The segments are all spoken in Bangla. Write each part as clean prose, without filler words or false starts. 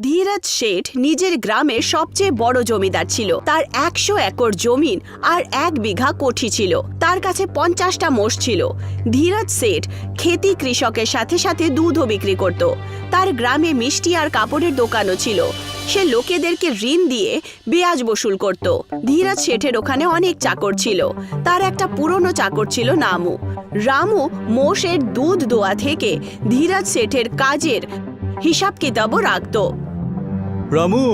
ধীরজ শেঠ নিজের গ্রামের সবচেয়ে বড় জমিদার ছিল। তার 100 একর জমিন আর 1 বিঘা কোঠি ছিল। তার কাছে 50টা মোষ ছিল। ধীরজ শেঠ খেতি কৃষকের সাথে সাথে দুধও বিক্রি করত। তার গ্রামে মিষ্টি আর কাপড়ের দোকানও ছিল। সে লোকেদেরকে ঋণ দিয়ে ব্যাজ বসুল করত। ধীরজ শেঠের ওখানে অনেক চাকর ছিল। তার একটা পুরনো চাকর ছিল রামু। রামু মোষের দুধ দোয়া থেকে ধীরজ শেঠের কাজের হিসাব কিতাবও রাখত। রামু,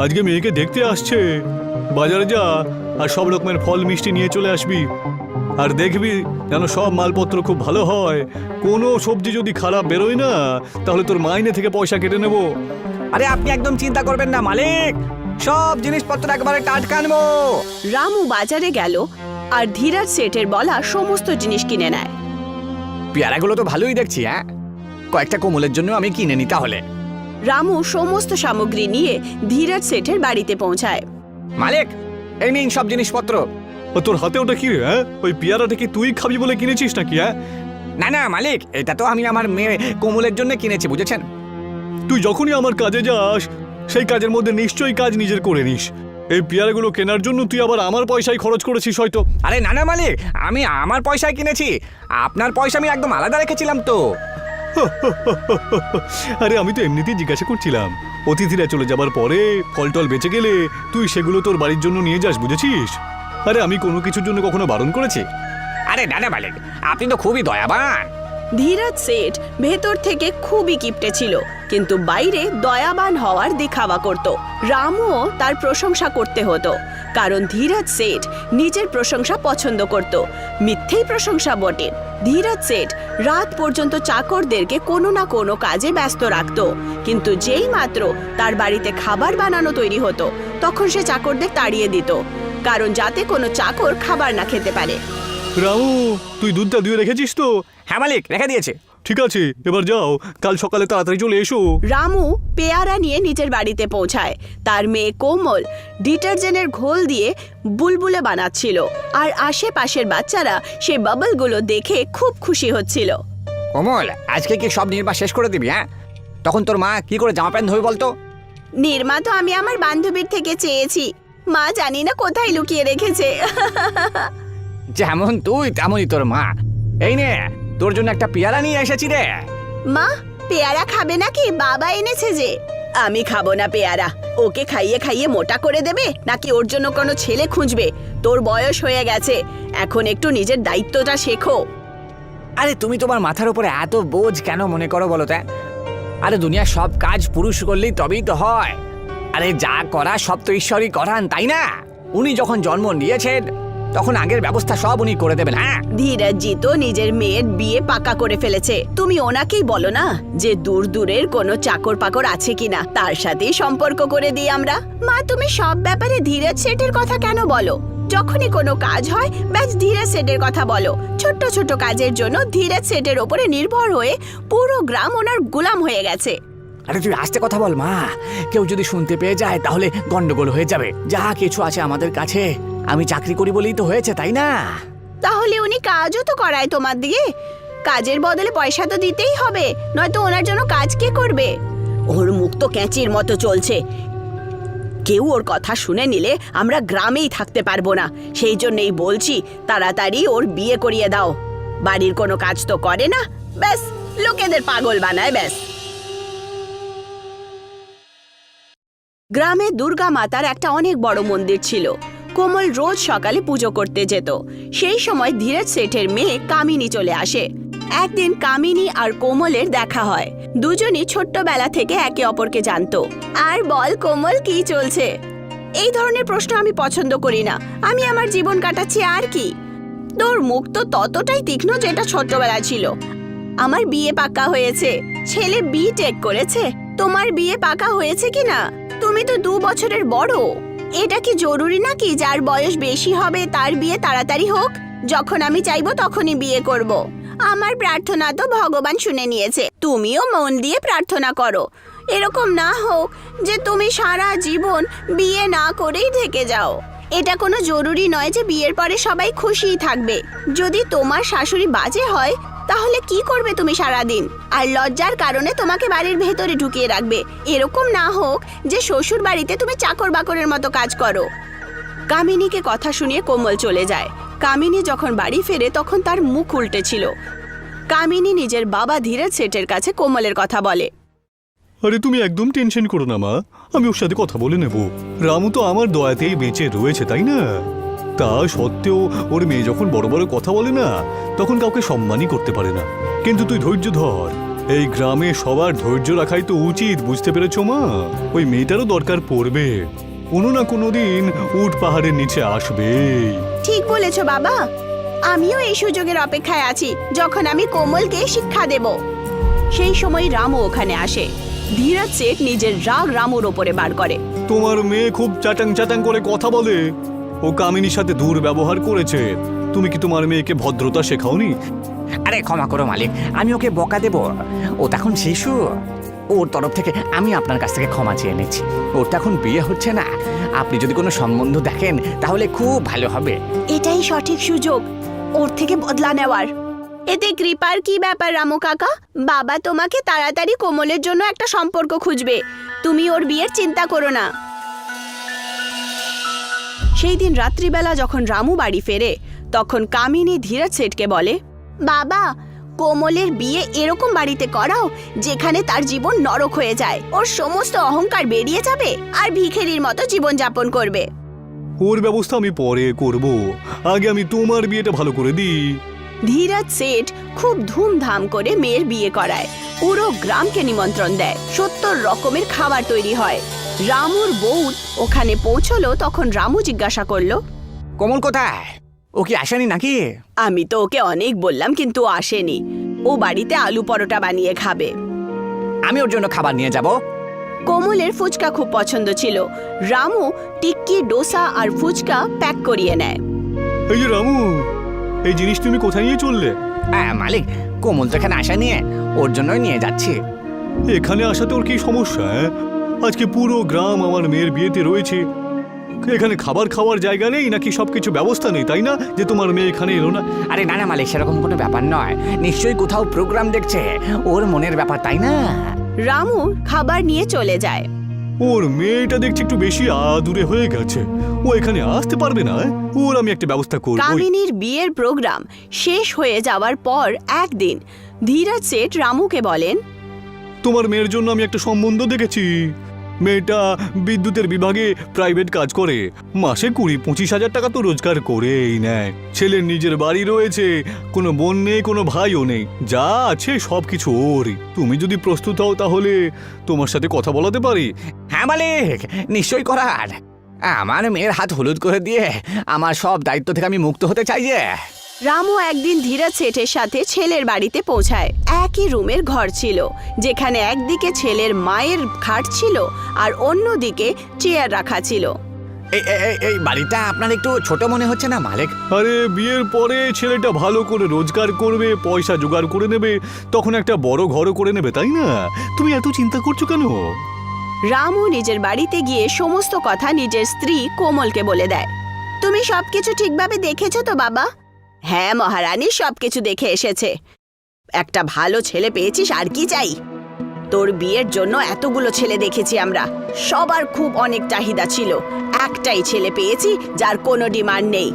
আজকে মেয়েকে দেখতে আসছে। বাজারে যা আর সব রকমের ফল মিষ্টি নিয়ে চলে আসবি। আর দেখবি যেন সব মালপত্র খুব ভালো হয়। কোনো সবজি যদি খারাপ বেরোয় না, তাহলে তোর মাইনে থেকে পয়সা কেটে নেব। আরে আপনি একদম চিন্তা করবেন না মালিক, সব জিনিসপত্র একবারে টাটকা আনবো। রামু বাজারে গেল আর ধীরজ শেঠের বলা সমস্ত জিনিস কিনে নেয়। পেয়ারাগুলো তো ভালোই দেখছি, হ্যাঁ, কয়েকটা কোমলের জন্য আমি কিনে নি তাহলে। রামু সমস্ত সামগ্রী নিয়ে ধীরজ শেঠের বাড়িতে পৌঁছায়। মালিক, এই নিন সব জিনিসপত্র। ও তোর হাতে ওটা কি রে? হ্যাঁ, ওই পেয়ারাটা কি তুই খাবি বলে কিনেছিস নাকি? হ্যাঁ, না না মালিক, এটা তো আমি আমার মেয়ে কোমলের জন্য কিনেছি, বুঝেছেন? তুই যখনই আমার কাজে যাস, সেই কাজের মধ্যে নিশ্চয়ই কাজ নিজের করে নিস। এই পেয়ারাগুলো কেনার জন্য তুই আবার আমার পয়সায় খরচ করেছিস হয়তো। আরে না না মালিক, আমি আমার পয়সায় কিনেছি। আপনার পয়সা আমি একদম আলাদা রেখেছিলাম তো। আরে আমি তো এমনিতেই জিজ্ঞাসা করছিলাম। অতিথিরা চলে যাবার পরে ফলটল বেঁচে গেলে তুই সেগুলো তোর বাড়ির জন্য নিয়ে যাস, বুঝেছিস? আরে আমি কোনো কিছুর জন্য কখনো বারণ করেছি? আরে না না মালিক, আপনি তো খুবই দয়াবান। ধীরজ শেঠ ভেতর থেকে খুবই কিপটে ছিল, কিন্তু বাইরে দয়াবান হওয়ার দেখাওয়া করত। রামুও তার প্রশংসা করতে হতো, কারণ ধীরজ শেঠ নিজের প্রশংসা পছন্দ করত। মিথ্যেই প্রশংসা বটে। ধীরজ শেঠ রাত পর্যন্ত চাকরদেরকে কোনো না কোনো কাজে ব্যস্ত রাখত, কিন্তু যেই মাত্র তার বাড়িতে খাবার বানানো তৈরি হতো, তখন সে চাকরদের তাড়িয়ে দিত, কারণ যাতে কোনো চাকর খাবার না খেতে পারে। রামু, তুই দুধটা দিয়ে রেখেছিস তো? হ্যাঁ মালিক, রেখে দিয়েছে। ঠিক আছে, এবার যাও, কাল সকালে তাড়াতাড়ি চলে এসো। রামু পেয়ারা নিয়ে নিজের বাড়িতে পৌঁছায়। তার মেয়ে কোমল ডিটারজেন্টের ঘোল দিয়ে বুলবুলে বানাচ্ছিল, আর আশেপাশের বাচ্চারা সেই বাবলগুলো দেখে খুব খুশি হচ্ছিল। কোমল, আজকে কি সব নির্বাহ শেষ করে দিবি? হ্যাঁ, তখন তোর মা কি করে জামা প্যান্ট ধোবে বলতো? নির্মা তো আমি আমার বান্ধবীর থেকে চেয়েছি, মা জানি না কোথায় লুকিয়ে রেখেছে। যেমন তুই তেমনই তোর মা। এই নে, তোর জন্য একটা পেয়ারা নিয়ে এসেছি রে। মা, পেয়ারা খাবে নাকি? বাবা এনেছে যে। আমি খাবো না পেয়ারা। ওকে খাইয়ে খাইয়ে মোটা করে দেবে, নাকি ওর জন্য কোনো ছেলে খুঁজবে? তোর বয়স হয়ে গেছে, এখন একটু নিজের দায়িত্বটা শেখো। আরে তুমি তোমার মাথার উপরে এত বোঝ কেন মনে করো বলো তো? আরে দুনিয়ার সব কাজ পুরুষ করলেই তবেই তো হয়। আরে যা করা সব তো ঈশ্বরই করান, তাই না? উনি যখন জন্ম নিয়েছেন তখন আগের ব্যবস্থা সব উনি করে দেবেন। হ্যাঁ, ধীরজজি তো নিজের মেয়ের বিয়ে পাকা করে ফেলেছে। তুমি ওনাকেই বলো না যে দূর দূরের কোনো চাকর পাকর আছে কিনা, তার সাথেই সম্পর্ক করে দিই আমরা। মা, তুমি সব ব্যাপারে ধীরজ শেঠের কথা কেন বলো? যখনই কোনো কাজ হয় ব্যাস ধীরজ শেঠের কথা বলো। ছোট্ট ছোট্ট কাজের জন্য ধীরজ শেঠের ওপরে নির্ভর হয়ে পুরো গ্রাম ওনার গোলাম হয়ে গেছে। আরে তুই আস্তে কথা বল মা, কেউ যদি শুনতে পেয়ে যায় তাহলে গন্ডগোল হয়ে যাবে। যা কিছু আছে আমাদের কাছে আমি চাকরি করি বলেই তো হয়েছে, তাই না? তাহলে উনি কাজও তো করায় তোমার দিয়ে। কাজের বদলে পয়সা তো দিতেই হবে, নয়তো ওনার জন্য কাজ কে করবে? ওর মুখ তো ক্যাঁচির মতো চলছে। কেউ ওর কথা শুনে নিলে আমরা গ্রামেই থাকতে পারবো না। সেই জন্যই বলছি, তাড়াতাড়ি ওর বিয়ে করিয়ে দাও। বাড়ির কোনো কাজ তো করে না, ব্যাস লোকেদের পাগল বানায় ব্যাস। গ্রামে দুর্গা মাতার একটা অনেক বড় মন্দির ছিল। কোমল রোজ সকালে পুজো করতে যেত। সেই সময় ধীরজ শেঠের মেয়ে কামিনী চলে আসে। একদিন কামিনী আর কোমলের দেখা হয়। দুজনই ছোট্টবেলা থেকে একে অপরকে জানতো। আর বল কোমল, কি চলছে? এই ধরনের প্রশ্ন আমি পছন্দ করি না। আমি আমার জীবন কাটাচ্ছি আর কি। তোর মুখ তো ততটাই তীক্ষ্ণ যেটা ছোট্টবেলা ছিল। আমার বিয়ে পাকা হয়েছে, ছেলে বিটেক করেছে। তোমার বিয়ে পাকা হয়েছে কিনা? তুমি তো 2 বছরের বড়। এটা কি জরুরি নাকি যার বয়স বেশি হবে তার বিয়ে তাড়াতাড়ি হোক? যখন আমি চাইবো তখনই বিয়ে করব। আমার প্রার্থনা তো ভগবান শুনে নিয়েছে। তুমিও মন দিয়ে প্রার্থনা করো, এরকম না হোক যে তুমি সারা জীবন বিয়ে না করেই থেকে যাও। এটা কোনো জরুরি নয় যে বিয়ের পরে সবাই খুশিই থাকবে। যদি তোমার শাশুড়ি বাজে হয় তাহলে কি করবে তুমি সারাদিন? আর লজ্জার কারণে তোমাকে বাড়ির ভেতরে ঢুকিয়ে রাখবে। এরকম না হোক যে শ্বশুর বাড়িতে তুমি চাকর বাকরের মতো কাজ করো। কামিনীকে কথা শুনিয়ে কোমল চলে যায়। কামিনী যখন বাড়ি ফেরে তখন তার মুখ উল্টে ছিল। কামিনী নিজের বাবা ধীরজ শেঠের কাছে কোমলের কথা বলে। আরে তুমি একদম টেনশন করো না মা, আমি ওর সাথে কথা বলে নেব। রামু তো আমার দয়াতেই বেঁচে রয়েছে, তাই না? তা সত্ত্বেও ওর মেয়ে যখন বড় বড় কথা বলে না, তখন কাউকে সম্মানই করতে পারে না। কিন্তু তুই ধৈর্য ধর, এই গ্রামে সবার ধৈর্য রাখাই তো উচিত, বুঝতে পেরেছো মা? ওই মেয়েটারও দরকার পড়বে, কোনো না কোনো দিন উট পাহাড়ের নিচে আসবেই। ঠিক বলেছ বাবা, আমিও এই সুযোগের অপেক্ষায় আছি যখন আমি কোমলকে শিক্ষা দেব। সেই সময় রামু ওখানে আসে। ধীরজ শেঠ নিজের রাগ রামুর ওপরে বার করে। তোমার মেয়ে খুব চাটাং চাটাং করে কথা বলে, ও কামিনীর সাথে দুর্ব্যবহার করেছে। তুমি কি তোমার মেয়েকে ভদ্রতা শেখাওনি? আরে ক্ষমা করো মালিক, আমি ওকে বকা দেব, ও তখন শিশু। ওর তরফ থেকে আমি আপনার কাছ থেকে ক্ষমা চেয়ে নিচ্ছি। ওর তো এখন বিয়ে হচ্ছে না, আপনি যদি কোনো সম্বন্ধ দেখেন তাহলে খুব ভালো হবে। এটাই সঠিক সুযোগ ওর থেকে বদলা নেওয়ার। এতে কৃপার কি ব্যাপার রামু কাকা? বাবা তোমাকে তাড়াতাড়ি কোমলের জন্য একটা সম্পর্ক খুঁজবে, তুমি ওর বিয়ের চিন্তা করো না। সেই দিন রাত্রিবেলা যখন রামু বাড়ি ফেরে তখন কামিনী ধীরজ শেঠকে বলে, বাবা কোমলের বিয়ে এরকম বাড়িতে করাও যেখানে তার জীবন নরক হয়ে যায়। ওর সমস্ত অহংকার বেরিয়ে যাবে আর ভিখারির মতো জীবন যাপন করবে। ওর ব্যবস্থা আমি পরে করব, আগে আমি তোমার বিয়েটা ভালো করে দিই। ধীরজ শেঠ খুব ধুমধাম করে মেয়ের বিয়ে করায়। পুরো গ্রামকে নিমন্ত্রণ দেয়, 70 রকমের খাবার তৈরি হয়। রামুর বউ ওখানে পৌঁছলো তখন রামু জিজ্ঞাসা করলো, কোমল কোথায়? ও কি আসেনি নাকি? আমি তো ওকে অনেক বললাম কিন্তু ও আসেনি। ও বাড়িতে আলু পরোটা বানিয়ে খাবে। আমি ওর জন্য খাবার নিয়ে যাব। কোমলের ফুচকা খুব পছন্দ ছিল। রামু টিক্কি, ডোসা আর ফুচকা প্যাক করিয়ে নেয়। এই যে রামু, এই জিনিস তুমি কোথায় নিয়ে চললে? হ্যাঁ মালিক, কোমল তো এখানে আসেনি, ওর জন্যই নিয়ে যাচ্ছি। এখানে আসাতে ওর কি সমস্যা? আজকে পুরো গ্রাম আমার মেয়ের বিয়েতে রয়েছে, এখানে খাবার খাওয়ার জায়গা নেই নাকি সবকিছু ব্যবস্থা নেই, তাই না, যে তোমার মেয়ে এখানে এলো না? আরে না না মালিক, সেরকম কোনো ব্যাপার নয়, নিশ্চয়ই কোথাও প্রোগ্রাম দেখছে, ওর মনের ব্যাপার, তাই না? রামু খাবার নিয়ে চলে যায়। ওর মেয়েটা দেখছি একটু বেশি আদুরে হয়ে গেছে, ও এখানে আসতে পারবে না। ওর আমি একটা ব্যবস্থা করব। কামিনীর বিয়ের প্রোগ্রাম শেষ হয়ে যাওয়ার পর একদিন ধীরজ শেঠ রামুকে বলেন, তোমার মেয়ের জন্য আমি একটা সম্বন্ধ দেখেছি। মেয়েটা বিদ্যুতের বিভাগে প্রাইভেট কাজ করে, মাসে 20-25 হাজার টাকা তো রোজগার করেই নেয়। ছেলের নিজের বাড়ি রয়েছে, কোনো বোন নেই, কোনো ভাইও নেই, যা আছে সবকিছু ওরই। তুমি যদি প্রস্তুত হও তাহলে তোমার সাথে কথা বলাতে পারি। হ্যাঁ মালিক, নিশ্চয়ই করার। আমার মেয়ের হাত হলুদ করে দিয়ে আমার সব দায়িত্ব থেকে আমি মুক্ত হতে চাই যে। রামু একদিন ধীরজ শেঠের সাথে ছেলের বাড়িতে পৌঁছায়। একই রুমের ঘর ছিল, যেখানে একদিকে ছেলের মায়ের খাট ছিল আর অন্যদিকে চেয়ার রাখা ছিল। এই বাড়িটা আপনার একটু ছোট মনে হচ্ছে না মালিক? আরে বিয়ের পরে ছেলেটা ভালো করে রোজগার করবে, পয়সা জোগাড় করে নেবে, তখন একটা বড় ঘরও করে নেবে, তাই না? তুমি এত চিন্তা করছো কেন? রামু নিজের বাড়িতে গিয়ে সমস্ত কথা নিজের স্ত্রী কোমলকে বলে দেয়। তুমি সবকিছু ঠিকভাবে দেখেছো তো বাবা? হ্যাঁ মহারানী, সবকিছু দেখে এসেছে। একটা ভালো ছেলে পেয়েছিস, আর কি চাই? তোর বিয়ের জন্য এতগুলো ছেলে দেখেছি আমরা, সবার খুব অনেক চাহিদা ছিল। একটাই ছেলে পেয়েছি যার কোনো ডিমান্ড নেই।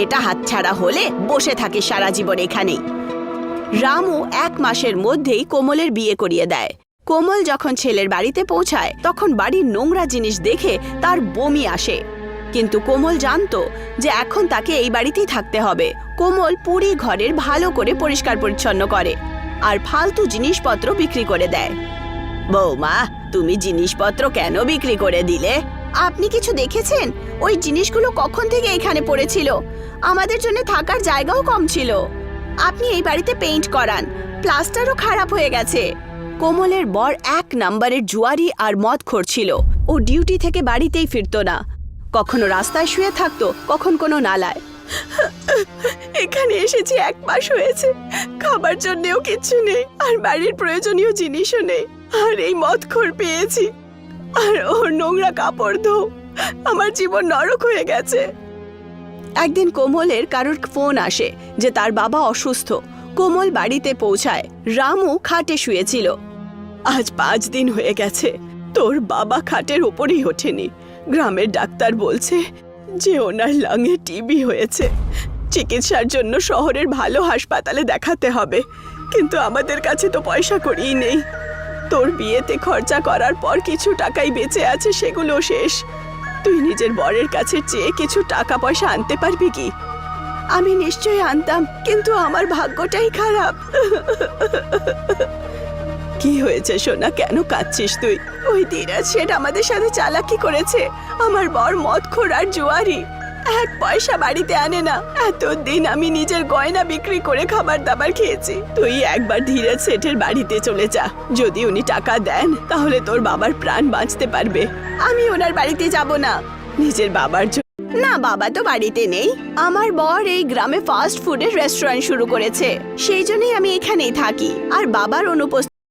এটা হাতছাড়া হলে বসে থাকিস সারা জীবন এখানেই। রামু 1 মাসের মধ্যেই কোমলের বিয়ে করিয়ে দেয়। কোমল যখন ছেলের বাড়িতে পৌঁছায় তখন বাড়ির নোংরা জিনিস দেখে তার বমি আসে, কিন্তু কোমল জানতো যে এখন তাকে এই বাড়িতেই থাকতে হবে। কোমল পুরী ঘরের ভালো করে পরিষ্কার পরিচ্ছন্ন করে আর ফালতু জিনিসপত্র বিক্রি করে দেয়। বৌমা, তুমি জিনিসপত্র কেন বিক্রি করে দিলে? আপনি কিছু দেখেছেন? ওই জিনিসগুলো কখন থেকে এখানে পড়েছিল? আমাদের জন্য থাকার জায়গাও কম ছিল। আপনি এই বাড়িতে পেইন্ট করান, প্লাস্টারও খারাপ হয়ে গেছে। কোমলের বর 1 নম্বরের জুয়ারি আর মদখোর ছিল। ও ডিউটি থেকে বাড়িতেই ফিরতো না, কখনো রাস্তায় শুয়ে থাকতো, কখন কোনো নালায়। এখানে এসেছি 1 মাস হয়েছে, খাবার জন্যও কিচ্ছু নেই আর বাড়ির প্রয়োজনীয় জিনিসও নেই। আর এই মদখোর পেয়েছি আর ওর নোংরা কাপড় ধো, আমার জীবন নরক হয়ে গেছে। একদিন কোমলের কারোর ফোন আসে যে তার বাবা অসুস্থ। কোমল বাড়িতে পৌঁছায়। রামু খাটে শুয়েছিল। আজ 5 দিন হয়ে গেছে তোর বাবা খাটের ওপরেই ওঠেনি। গ্রামের ডাক্তার বলছে যে ওনার লাঙে টিবি হয়েছে। চিকিৎসার জন্য শহরের ভালো হাসপাতালে দেখাতে হবে, কিন্তু আমাদের কাছে তো পয়সা কড়িই নেই। তোর বিয়েতে খরচা করার পর কিছু টাকাই বেঁচে আছে, সেগুলো শেষ। তুই নিজের বরের কাছে চেয়ে কিছু টাকা পয়সা আনতে পারবি কি? আমি নিশ্চয়ই আনতাম, কিন্তু আমার ভাগ্যটাই খারাপ। কি হয়েছে সোনা, কেন কাঁদছিস তুই? ওই ধীরাজ শেঠ আমাদের সাথে চালাকি করেছে। আমার বর মদখোর আর জুয়ারি, 1 পয়সা বাড়িতে আনে না। এতদিন আমি নিজের গয়না বিক্রি করে খাবার দাবার খেয়েছি। তুই একবার ধীরাজ শেঠের বাড়িতে চলে যা। যদি উনি টাকা দেন তাহলে তোর বাবার প্রাণ বাঁচতে পারবে। আমি ওনার বাড়িতে যাব না। নিজের বাবার জন্য না, বাবা তো বাড়িতে নেই। আমার বর এই গ্রামে ফাস্ট ফুডের রেস্টুরেন্ট শুরু করেছে, সেই জন্যই আমি এখানেই থাকি। আর বাবার অনুপস্থিতি